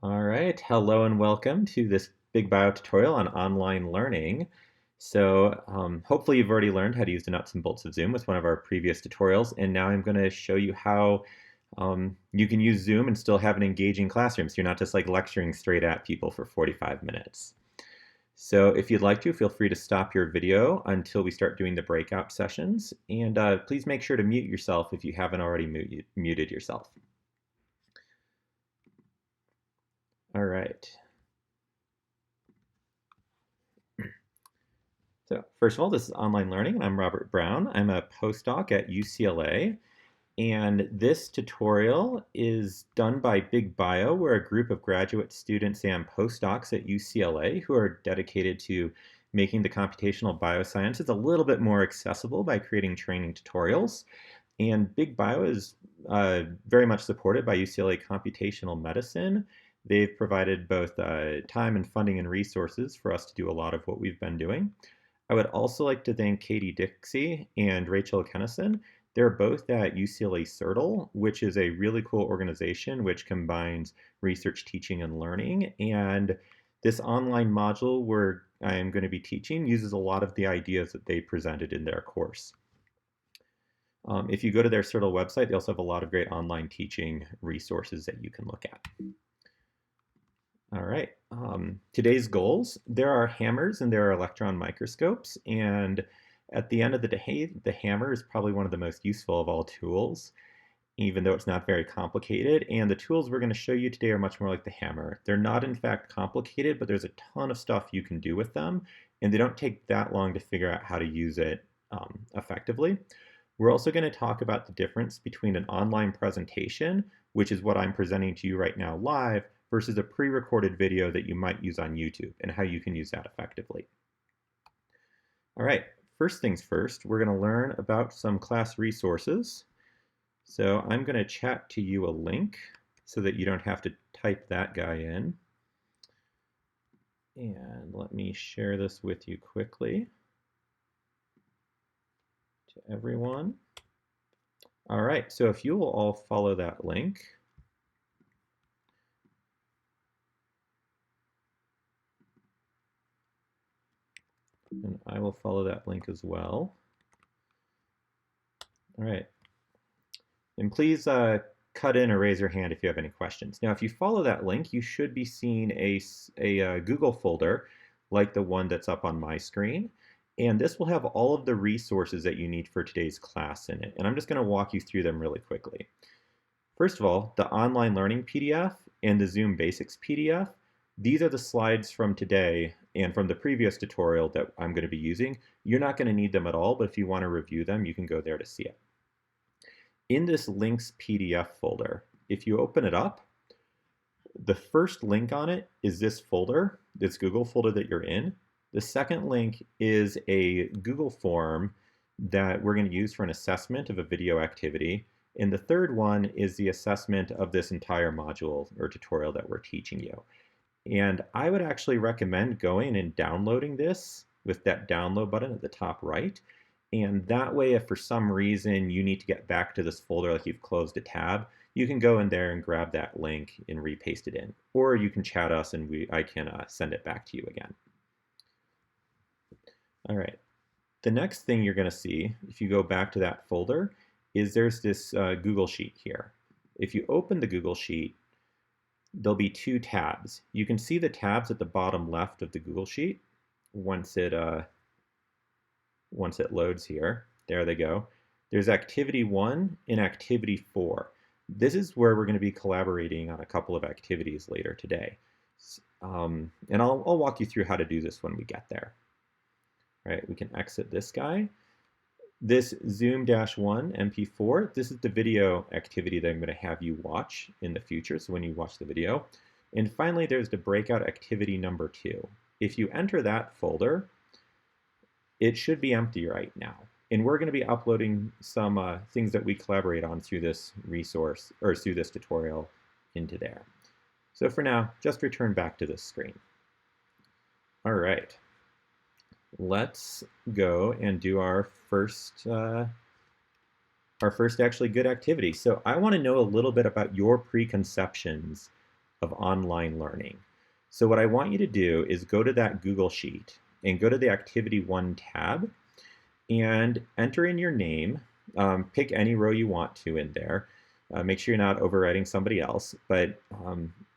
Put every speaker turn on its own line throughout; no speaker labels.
All right, hello and welcome to this Big Bio tutorial on online learning. Hopefully you've already learned how to use the nuts and bolts of Zoom with one of our previous tutorials, and now I'm going to show you how you can use Zoom and still have an engaging classroom, so you're not just like lecturing straight at people for 45 minutes. So if you'd like to, feel free to stop your video until we start doing the breakout sessions, and please make sure to mute yourself if you haven't already muted yourself. All right. So first of all, this is online learning, and I'm Robert Brown. I'm a postdoc at UCLA, and this tutorial is done by Big Bio. We're a group of graduate students and postdocs at UCLA who are dedicated to making the computational biosciences a little bit more accessible by creating training tutorials. And Big Bio is very much supported by UCLA Computational Medicine. They've provided both time and funding and resources for us to do a lot of what we've been doing. I would also like to thank Katie Dixie and Rachel Kennison. They're both at UCLA CERTL, which is a really cool organization which combines research, teaching, and learning. And this online module where I am going to be teaching uses a lot of the ideas that they presented in their course. If you go to their CERTL website, they also have a lot of great online teaching resources that you can look at. All right. Today's goals, there are hammers and there are electron microscopes. And at the end of the day, the hammer is probably one of the most useful of all tools, even though it's not very complicated. And the tools we're going to show you today are much more like the hammer. They're not, in fact, complicated, but there's a ton of stuff you can do with them. And they don't take that long to figure out how to use it effectively. We're also going to talk about the difference between an online presentation, which is what I'm presenting to you right now live, versus a pre-recorded video that you might use on YouTube and how you can use that effectively. All right, first things first, we're going to learn about some class resources. So I'm going to chat to you a link so that you don't have to type that guy in. And let me share this with you quickly to everyone. All right, so if you will all follow that link, and I will follow that link as well. All right. And please cut in or raise your hand if you have any questions. Now, if you follow that link, you should be seeing a Google folder like the one that's up on my screen. And this will have all of the resources that you need for today's class in it. And I'm just going to walk you through them really quickly. First of all, the online learning PDF and the Zoom Basics PDF. These are the slides from today and from the previous tutorial that I'm going to be using. You're not going to need them at all, but if you want to review them, you can go there to see it. In this links PDF folder, if you open it up, the first link on it is this folder, this Google folder that you're in. The second link is a Google form that we're going to use for an assessment of a video activity. And the third one is the assessment of this entire module or tutorial that we're teaching you. And I would actually recommend going and downloading this with that download button at the top right. And that way, if for some reason you need to get back to this folder, like you've closed a tab, you can go in there and grab that link and repaste it in. Or you can chat us and I can send it back to you again. All right. The next thing you're going to see, if you go back to that folder, is there's this Google Sheet here. If you open the Google Sheet, there'll be two tabs. You can see the tabs at the bottom left of the Google Sheet once it loads here. There they go. There's Activity 1 and Activity 4. This is where we're going to be collaborating on a couple of activities later today. And I'll walk you through how to do this when we get there. All right, we can exit this guy. This Zoom-1 MP4, this is the video activity that I'm going to have you watch in the future, so when you watch the video. And finally, there's the breakout activity number 2. If you enter that folder, it should be empty right now. And we're going to be uploading some things that we collaborate on through this resource, or through this tutorial into there. So for now, just return back to this screen. All right. Let's go and do our first actually good activity. So I want to know a little bit about your preconceptions of online learning. So what I want you to do is go to that Google Sheet and go to the Activity 1 tab and enter in your name. Pick any row you want to in there. Make sure you're not overwriting somebody else, but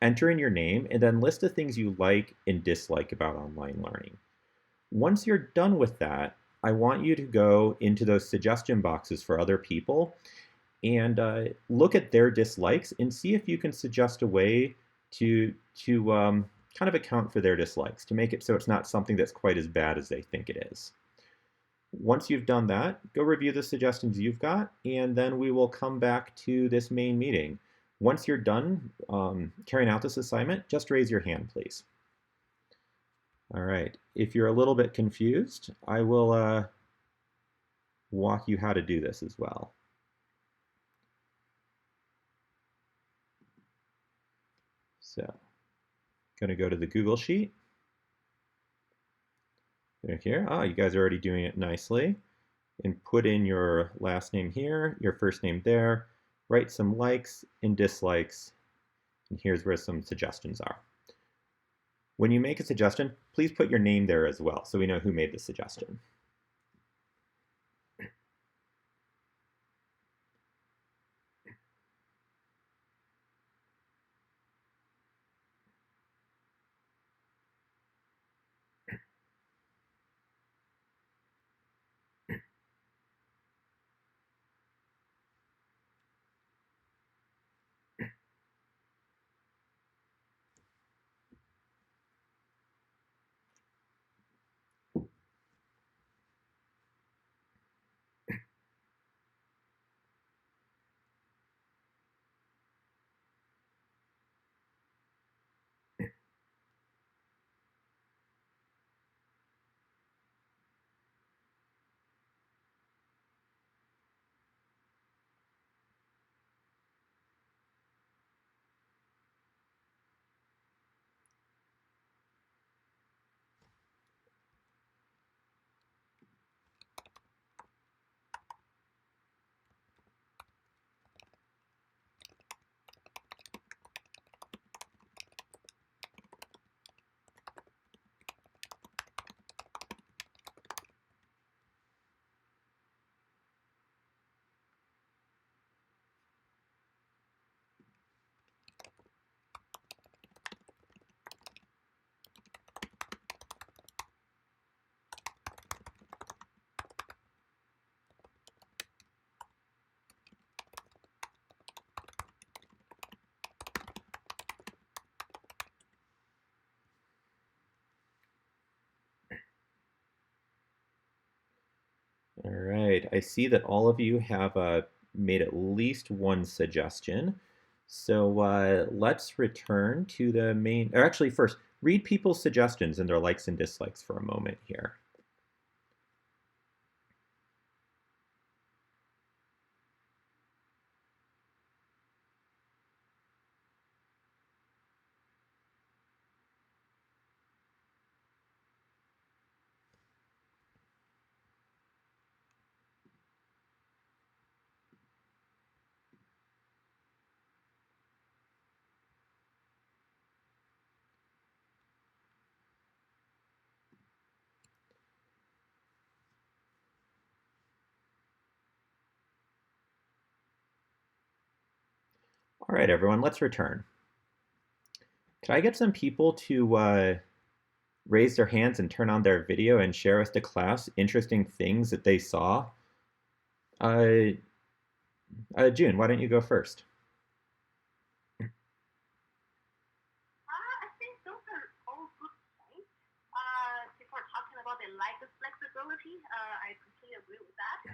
enter in your name and then list the things you like and dislike about online learning. Once you're done with that, I want you to go into those suggestion boxes for other people and look at their dislikes and see if you can suggest a way to kind of account for their dislikes, to make it so it's not something that's quite as bad as they think it is. Once you've done that, go review the suggestions you've got, and then we will come back to this main meeting. Once you're done carrying out this assignment, just raise your hand, please. All right. If you're a little bit confused, I will walk you how to do this as well. So, going to go to the Google Sheet. There here. Oh, you guys are already doing it nicely. And put in your last name here, your first name there, write some likes and dislikes, and here's where some suggestions are. When you make a suggestion, please put your name there as well so we know who made the suggestion. All right, I see that all of you have made at least one suggestion. So let's return to the main, or actually first, read people's suggestions and their likes and dislikes for a moment here. All right, everyone, let's return. Can I get some people to raise their hands and turn on their video and share with the class interesting things that they saw? Uh, June, why don't you go first?
I think those are all good points. Before talking about the lack of flexibility, I completely agree with that.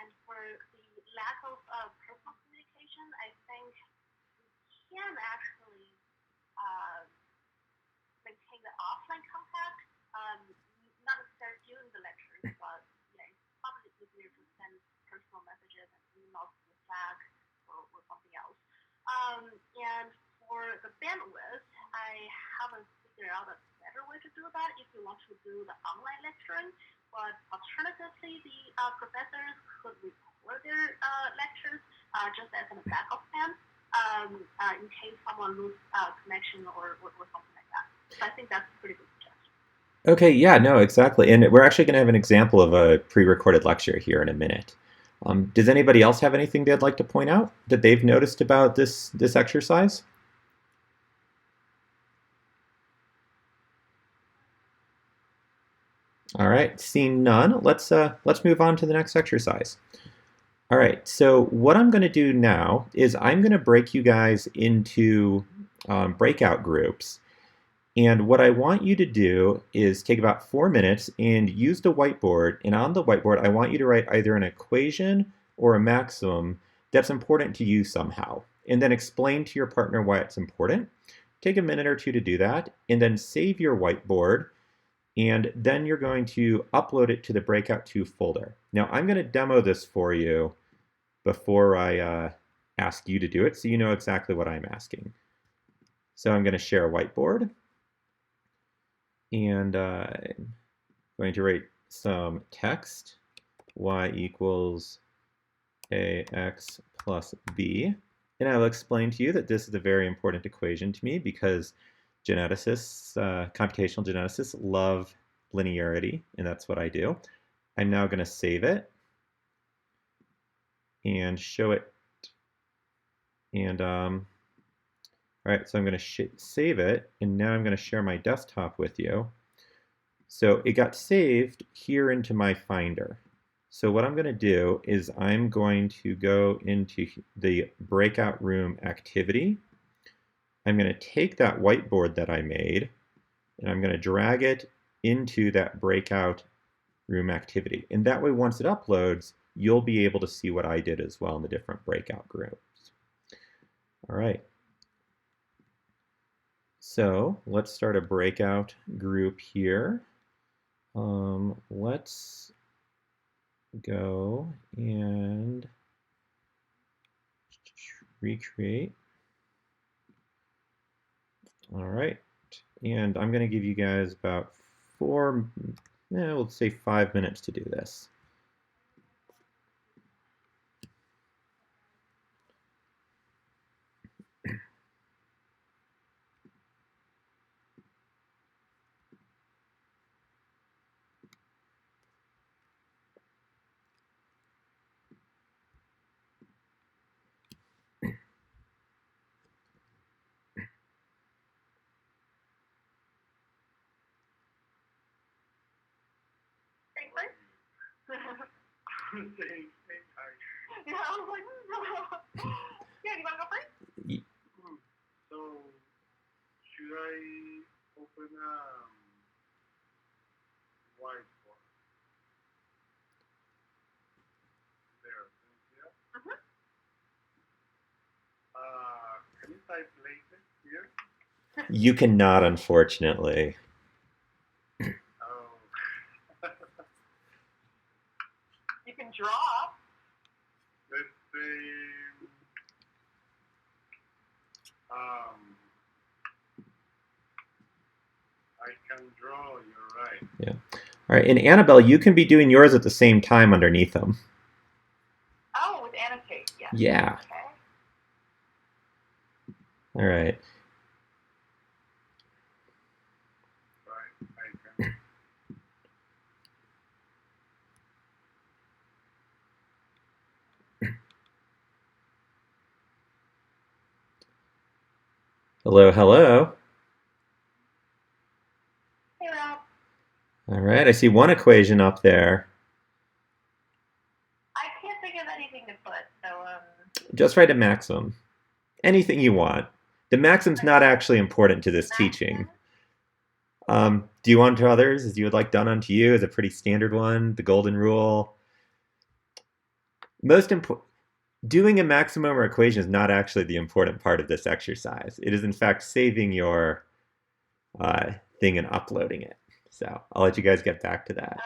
And for the lack of personal communication, I think we can actually uh, maintain the offline contact, not necessarily during the lectures, but yeah, it's probably easier to send personal messages and emails to Slack or something else. And for the bandwidth, I haven't figured out a better way to do that if you want to do the online lecturing. But alternatively, the professors could record their lectures just as a backup plan. in case someone loses connection or something like that. So I think that's a pretty good suggestion.
Okay, yeah, no, exactly. And we're actually going to have an example of a pre-recorded lecture here in a minute. Does anybody else have anything they'd like to point out that they've noticed about this exercise? All right, seeing none, let's move on to the next exercise. All right, so what I'm going to do now is I'm going to break you guys into breakout groups. And what I want you to do is take about 4 minutes and use the whiteboard. And on the whiteboard, I want you to write either an equation or a maximum that's important to you somehow. And then explain to your partner why it's important. Take a minute or two to do that, and then save your whiteboard. And then you're going to upload it to the Breakout 2 folder. Now, I'm going to demo this for you before I ask you to do it, so you know exactly what I'm asking. So I'm going to share a whiteboard, and I'm going to write some text, y equals ax plus b. And I will explain to you that this is a very important equation to me because geneticists, computational geneticists, love linearity, and that's what I do. I'm now going to save it and show it. And all right, so I'm going to save it, and now I'm going to share my desktop with you. So it got saved here into my Finder. So what I'm going to do is I'm going to go into the breakout room activity. I'm going to take that whiteboard that I made, and I'm going to drag it into that breakout room activity. And that way, once it uploads, you'll be able to see what I did as well in the different breakout groups. All right. So let's start a breakout group here. Let's go and recreate. All right. And I'm going to give you guys about let's say 5 minutes to do this.
Same place? Yeah, I was like, yeah, you want to go first?
So, should I open a whiteboard? There, yeah. Can you type later here?
You cannot, unfortunately.
Oh.
You can draw.
Let's say, I can draw, you're right.
Yeah. All right, and Annabelle, you can be doing yours at the same time underneath them.
Oh, with annotate, yeah.
Yeah.
Okay.
All right.
Right, I can.
Hello, hello.
Hey, Rob.
All right, I see one equation up there.
I can't think of anything to put, so
Just write a maximum. Anything you want. The maximum's not actually important to this teaching. Do you want to others? As you would like done unto you is a pretty standard one. The golden rule. Most important. Doing a maximum or equation is not actually the important part of this exercise. It is, in fact, saving your thing and uploading it. So I'll let you guys get back to that.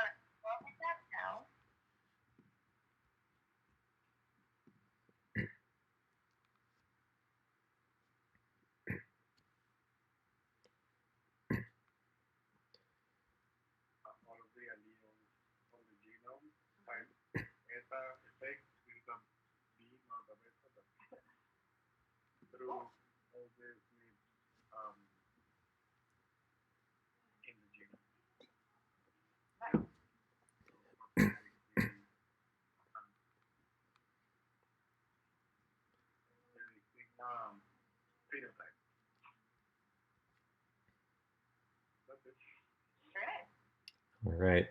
All of the alleles on the genome, type eta effect with the B, not the beta. do all this with in the genome.
Nice.
Phenotype. That's it.
Very nice.
All right.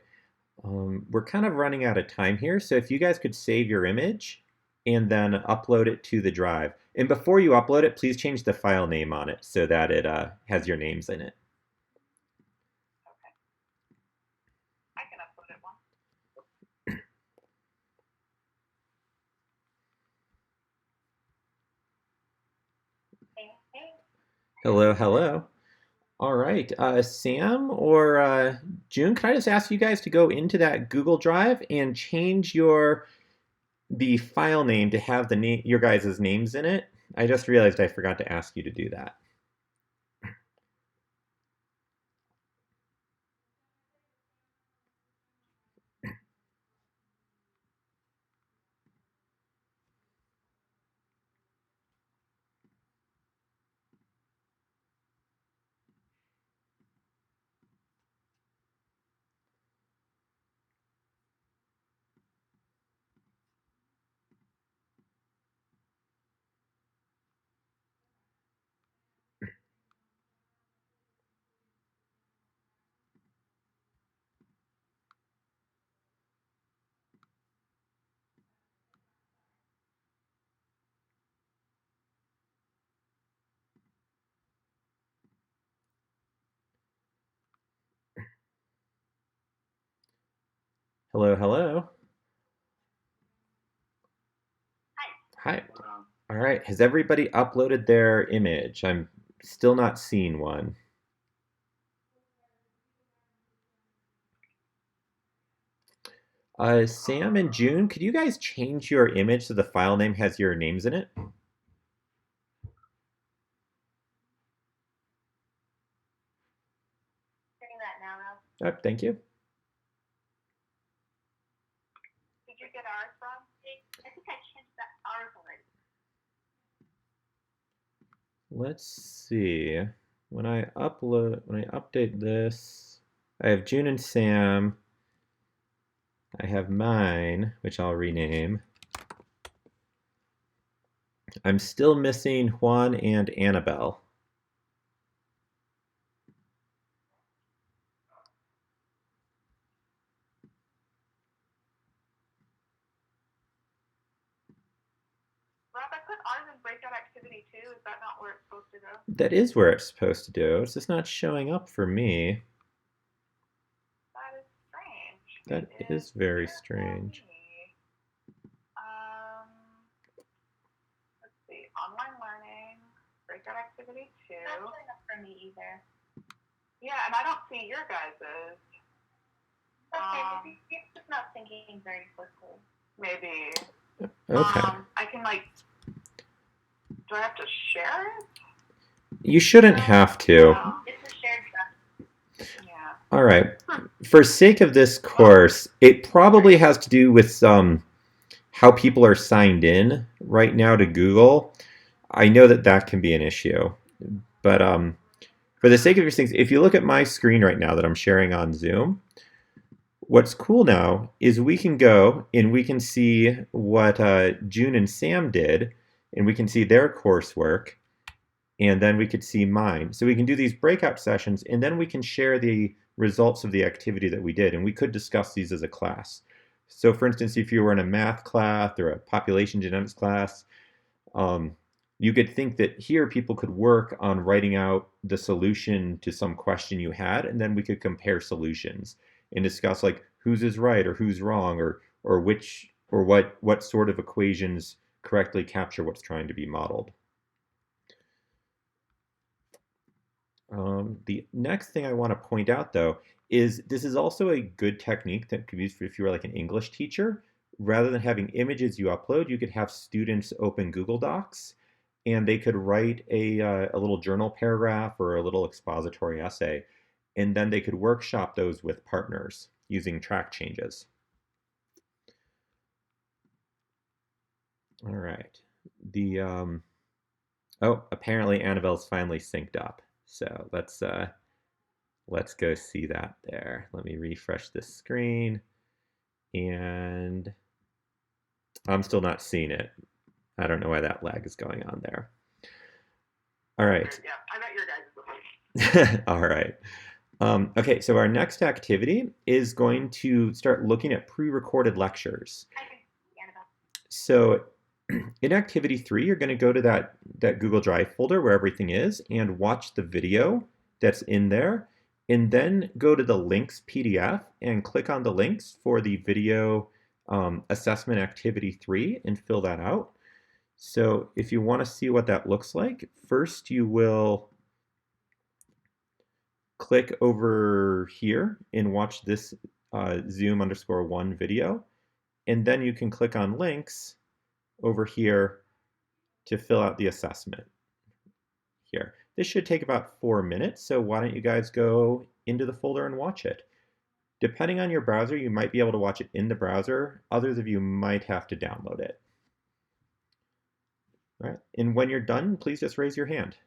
We're kind of running out of time here, so if you guys could save your image and then upload it to the drive. And before you upload it, please change the file name on it so that it has your names in it.
Okay. I can upload it one. Hey, hey.
Hello, hello. All right, Sam or June, can I just ask you guys to go into that Google Drive and change the file name to have your guys' names in it? I just realized I forgot to ask you to do that. Hello, hello.
Hi.
Hi. All right, has everybody uploaded their image? I'm still not seeing one. Sam and June, could you guys change your image so the file name has your names in it?
Doing that now, Rob.
Oh, thank you.
Did you get ours from? I think I changed that ours already.
Let's see. When I update this, I have June and Sam. I have mine, which I'll rename. I'm still missing Juan and Annabelle.
Rob, I put ours in breakout activity too. Is that not where it's supposed to go?
That is where it's supposed to do. It's just not showing up for me.
That is strange.
That is very strange.
Let's see. Online learning, breakout activity two. Not showing up for me either. Yeah, and I don't see your guys's. Okay, maybe it's just not syncing very quickly. Maybe.
Okay.
I can do I have to share it?
You shouldn't have to.
No, it's a shared document. Yeah.
All right. For sake of this course, it probably has to do with how people are signed in right now to Google. I know that can be an issue. But for the sake of your things, if you look at my screen right now that I'm sharing on Zoom, what's cool now is we can go and we can see what June and Sam did, and we can see their coursework, and then we could see mine. So we can do these breakout sessions, and then we can share the results of the activity that we did, and we could discuss these as a class. So for instance, if you were in a math class or a population genetics class, you could think that here people could work on writing out the solution to some question you had, and then we could compare solutions and discuss like whose is right or who's wrong or what sort of equations correctly capture what's trying to be modeled. The next thing I want to point out though is this is also a good technique that could be used if you were like an English teacher. Rather than having images you upload, you could have students open Google Docs and they could write a little journal paragraph or a little expository essay, and then they could workshop those with partners using track changes. All right. Oh, apparently Annabelle's finally synced up. So let's go see that there. Let me refresh this screen, and I'm still not seeing it. I don't know why that lag is going on there. All right.
Yeah, I got your guys' before.
All right. Okay, so our next activity is going to start looking at pre-recorded lectures.
Annabelle.
So in activity 3, you're going to go to that Google Drive folder where everything is and watch the video that's in there, and then go to the links PDF and click on the links for the video assessment activity 3 and fill that out. So if you want to see what that looks like, first you will click over here and watch this Zoom_1 video, and then you can click on links over here to fill out the assessment here. This should take about 4 minutes, so why don't you guys go into the folder and watch it. Depending on your browser, you might be able to watch it in the browser. Others of you might have to download it. All right, and when you're done, please just raise your hand.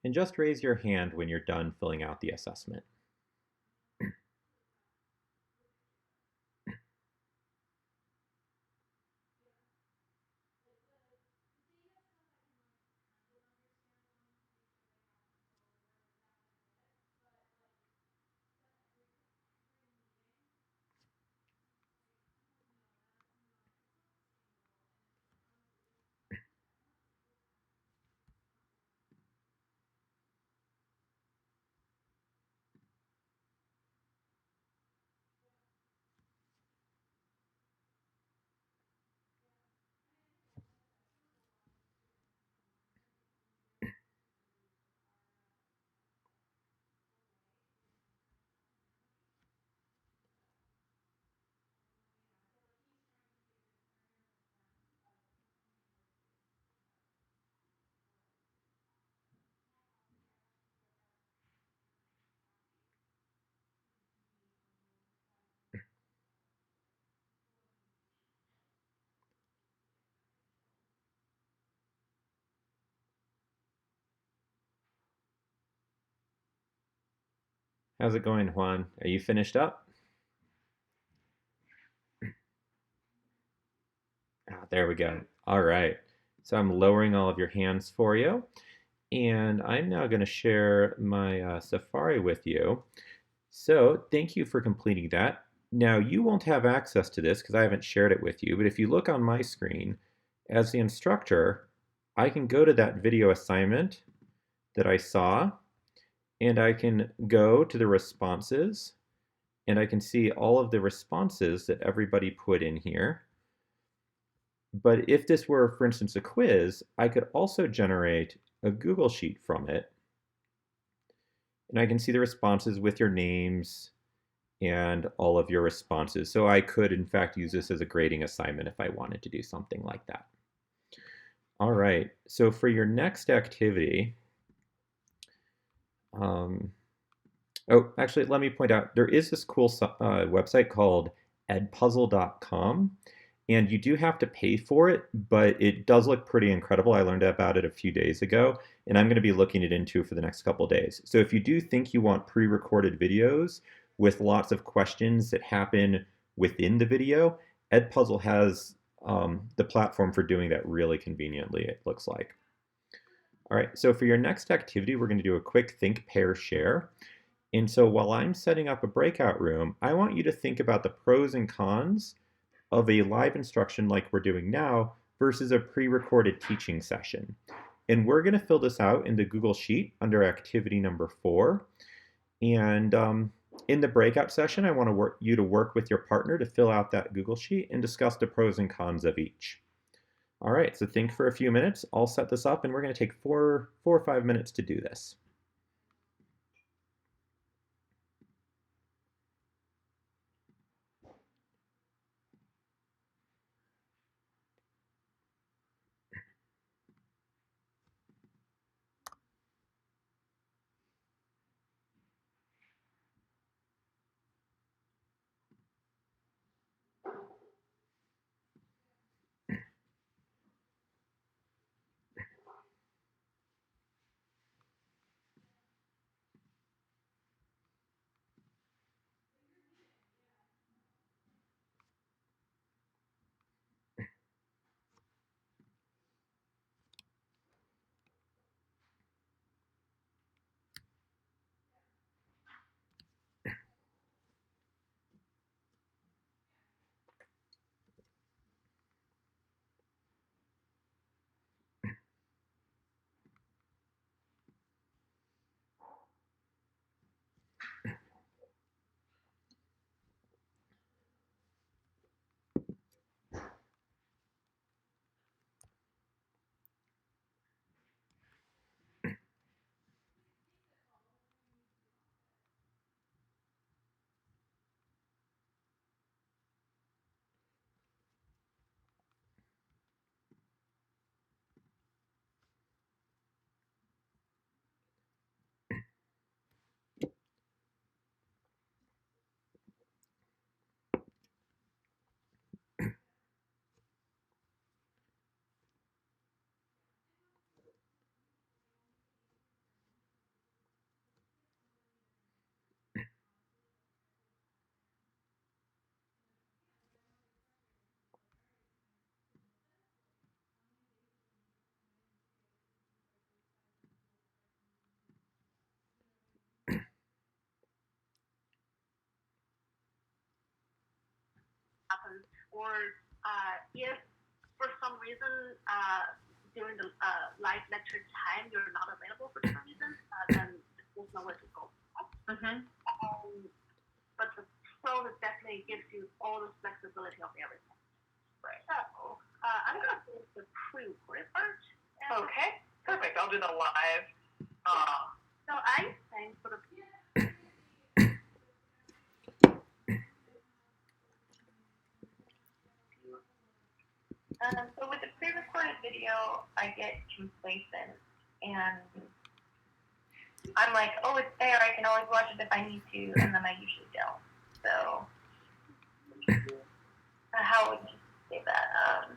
And just raise your hand when you're done filling out the assessment. How's it going, Juan? Are you finished up? Ah, there we go. All right. So I'm lowering all of your hands for you, and I'm now going to share my Safari with you. So thank you for completing that. Now you won't have access to this because I haven't shared it with you, but if you look on my screen, as the instructor, I can go to that video assignment that I saw, and I can go to the responses, and I can see all of the responses that everybody put in here. But if this were, for instance, a quiz, I could also generate a Google Sheet from it, and I can see the responses with your names and all of your responses. So I could, in fact, use this as a grading assignment if I wanted to do something like that. All right, so for your next activity, oh, actually, let me point out, there is this cool website called edpuzzle.com, and you do have to pay for it, but it does look pretty incredible. I learned about it a few days ago, and I'm going to be looking it into for the next couple days. So if you do think you want pre-recorded videos with lots of questions that happen within the video, Edpuzzle has the platform for doing that really conveniently, it looks like. All right, so for your next activity, we're going to do a quick think, pair, share. And so while I'm setting up a breakout room, I want you to think about the pros and cons of a live instruction like we're doing now versus a pre-recorded teaching session. And we're going to fill this out in the Google Sheet under activity number 4. And in the breakout session, I want you to work with your partner to fill out that Google Sheet and discuss the pros and cons of each. All right, so think for a few minutes. I'll set this up, and we're going to take four or 5 minutes to do this.
Happen, or if for some reason during the live lecture time you're not available for some reason, then there's nowhere to go. But the pro definitely gives you all the flexibility of everything. Right. So I'm gonna do the pre-recorded part.
Okay, perfect. I'll do the live.
So I think for the
So with the pre-recorded video, I get complacent, and I'm like, oh, it's there. I can always watch it if I need to, and then I usually don't. So, how would you say that?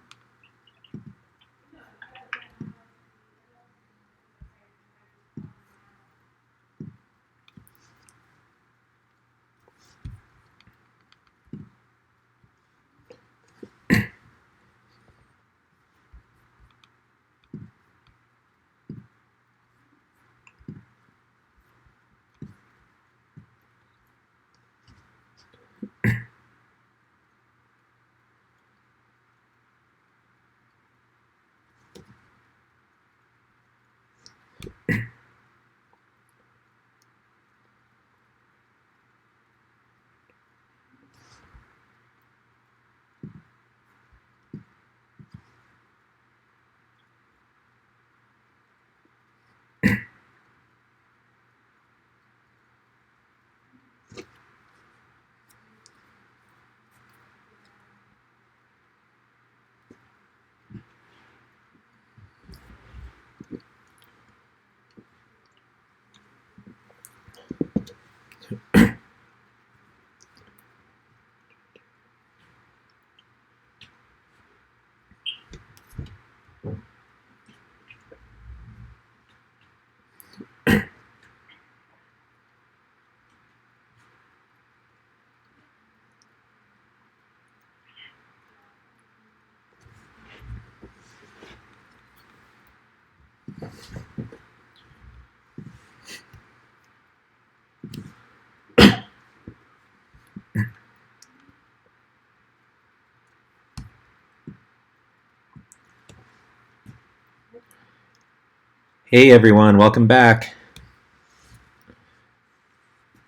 Hey everyone, welcome back.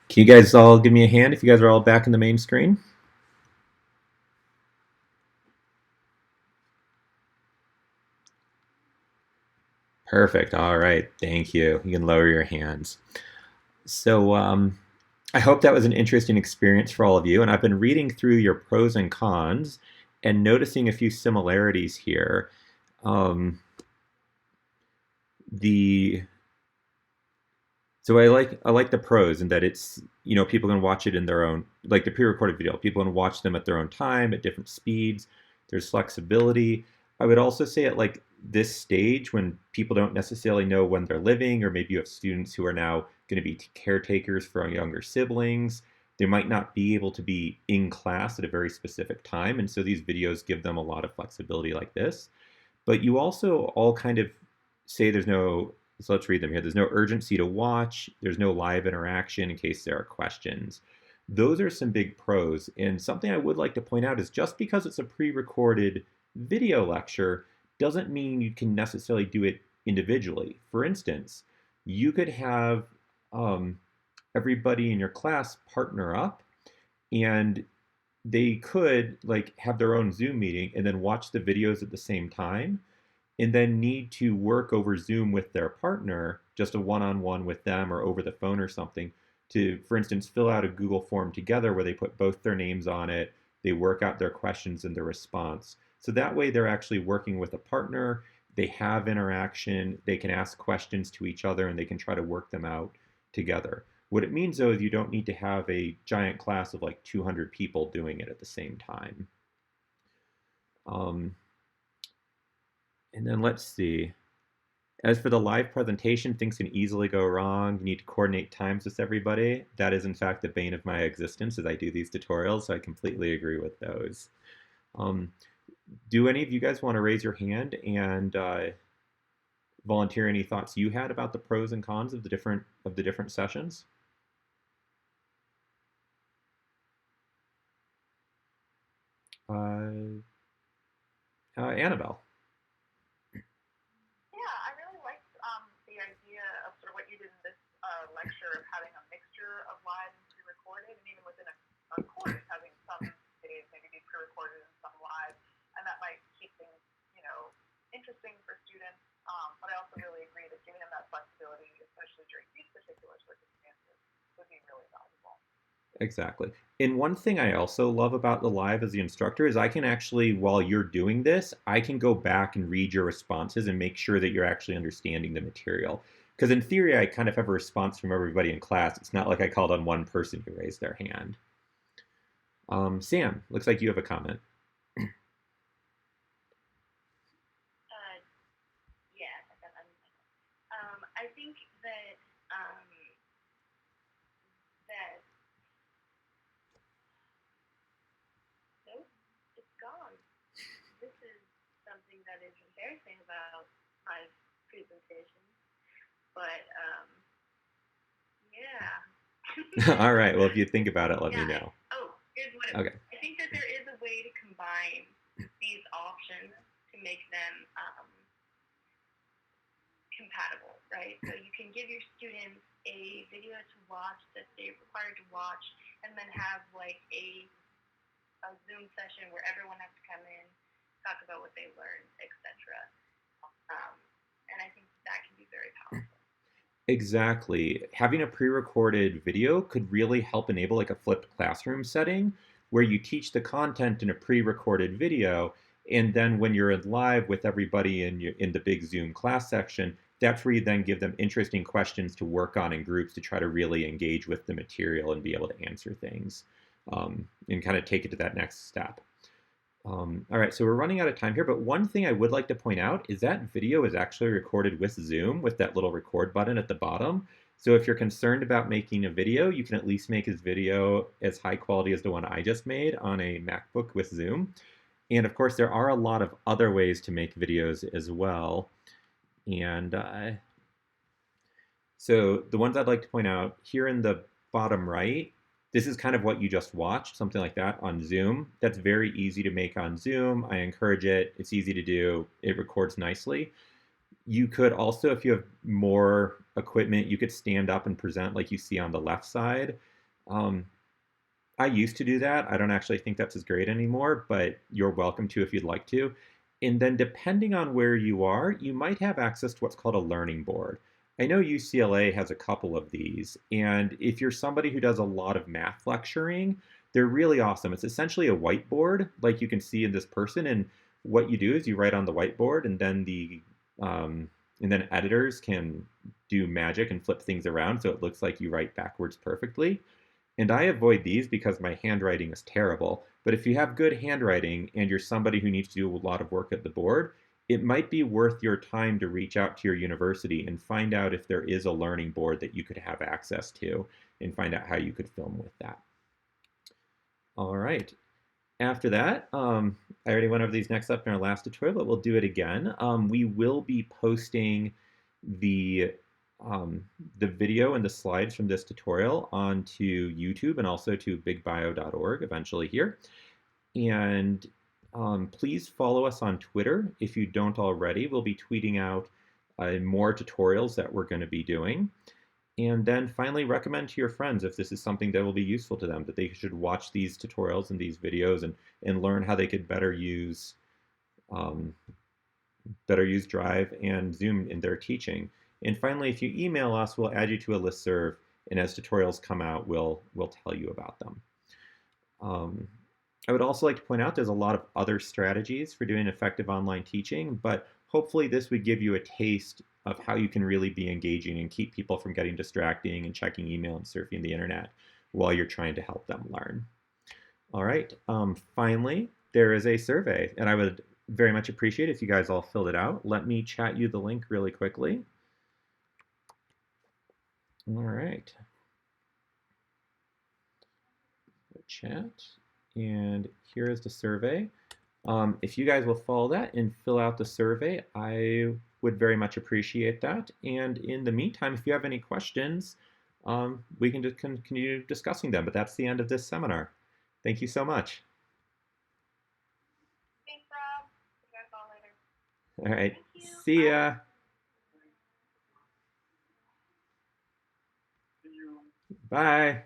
Can you guys all give me a hand if you guys are all back in the main screen? Perfect. All right. Thank you. You can lower your hands. So, I hope that was an interesting experience for all of you. And I've been reading through your pros and cons and noticing a few similarities here. Um, the So I like the pros in that it's people can watch it in their own, like the pre-recorded video. People can watch them at their own time at different speeds. There's flexibility. I would also say at like this stage when people don't necessarily know when they're living, or maybe you have students who are now going to be caretakers for younger siblings. They might not be able to be in class at a very specific time, and so these videos give them a lot of flexibility like this. But you also all kind of say there's no, so let's read them here. There's no urgency to watch, there's no live interaction in case there are questions. Those are some big pros. And something I would like to point out is just because it's a pre recorded video lecture doesn't mean you can necessarily do it individually. For instance, you could have um, everybody in your class partner up and they could like have their own Zoom meeting and then watch the videos at the same time and then need to work over Zoom with their partner, just a one-on-one with them or over the phone or something, to, for instance, fill out a Google form together where they put both their names on it, they work out their questions and their response. So that way they're actually working with a partner, they have interaction, they can ask questions to each other, and they can try to work them out together. What it means though is you don't need to have a giant class of like 200 people doing it at the same time. Um, and then let's see. As for the live presentation, things can easily go wrong. You need to coordinate times with everybody. That is, in fact, the bane of my existence as I do these tutorials, so I completely agree with those. Um, do any of you guys want to raise your hand and volunteer any thoughts you had about the pros and cons of the different sessions? Uh, Annabelle.
Yeah, I really liked the idea of sort of what you did in this lecture of having a mixture of live and pre-recorded, and even within a course having some videos maybe be pre-recorded and some live, and that might keep things, interesting for students. But I also really agree that giving them that flexibility, especially during these particular circumstances, would be really valuable.
Exactly. And one thing I also love about the live as the instructor is I can actually, while you're doing this, I can go back and read your responses and make sure that you're actually understanding the material. Because in theory, I kind of have a response from everybody in class. It's not like I called on one person who raised their hand. Sam, looks like you have a comment.
Yeah, I think that that nope, it's gone. This is something that is embarrassing about my presentation, but yeah.
All right. Well, if you think about it, let me
Yeah.
know.
Here's what
Okay.
I think that there is a way to combine these options to make them compatible, right? So you can give your students a video to watch that they're required to watch, and then have like a Zoom session where everyone has to come in, talk about what they learned, etc. And I think that can be very powerful.
Exactly. Having a pre-recorded video could really help enable like a flipped classroom setting where you teach the content in a pre-recorded video, and then when you're in live with everybody in the big Zoom class section, that's where you then give them interesting questions to work on in groups to try to really engage with the material and be able to answer things, and kind of take it to that next step. All right, so we're running out of time here, but one thing I would like to point out is that video is actually recorded with Zoom with that little record button at the bottom. So if you're concerned about making a video, you can at least make his video as high quality as the one I just made on a MacBook with Zoom. And of course, there are a lot of other ways to make videos as well. And so the ones I'd like to point out here in the bottom right, this is kind of what you just watched, something like that on Zoom. That's very easy to make on Zoom. I encourage it. It's easy to do. It records nicely. You could also, if you have more equipment, you could stand up and present like you see on the left side. Um, I used to do that. I don't actually think that's as great anymore, but you're welcome to if you'd like to. And then, depending on where you are, you might have access to what's called a learning board. I know UCLA has a couple of these, and if you're somebody who does a lot of math lecturing, they're really awesome. It's essentially a whiteboard, like you can see in this person, and what you do is you write on the whiteboard, um, and then editors can do magic and flip things around so it looks like you write backwards perfectly. And I avoid these because my handwriting is terrible. But if you have good handwriting and you're somebody who needs to do a lot of work at the board, it might be worth your time to reach out to your university and find out if there is a learning board that you could have access to and find out how you could film with that. All right. After that, I already went over these next up in our last tutorial, but we'll do it again. We will be posting the um, the video and the slides from this tutorial onto YouTube and also to bigbio.org eventually here. And please follow us on Twitter if you don't already. We'll be tweeting out more tutorials that we're going to be doing. And then finally, recommend to your friends if this is something that will be useful to them, that they should watch these tutorials and these videos and learn how they could um, better use Drive and Zoom in their teaching. And finally, if you email us, we'll add you to a listserv, and as tutorials come out, we'll tell you about them. I would also like to point out there's a lot of other strategies for doing effective online teaching, but hopefully this would give you a taste of how you can really be engaging and keep people from getting distracting and checking email and surfing the internet while you're trying to help them learn. All right, finally, there is a survey, and I would very much appreciate if you guys all filled it out. Let me chat you the link really quickly. All right. Chat, and here is the survey. If you guys will follow that and fill out the survey, I would very much appreciate that. And in the meantime, if you have any questions, we can just continue discussing them. But that's the end of this seminar. Thank you so much.
Thanks, Rob. See you guys all later.
All right.
Thank you.
See ya.
See you.
Bye.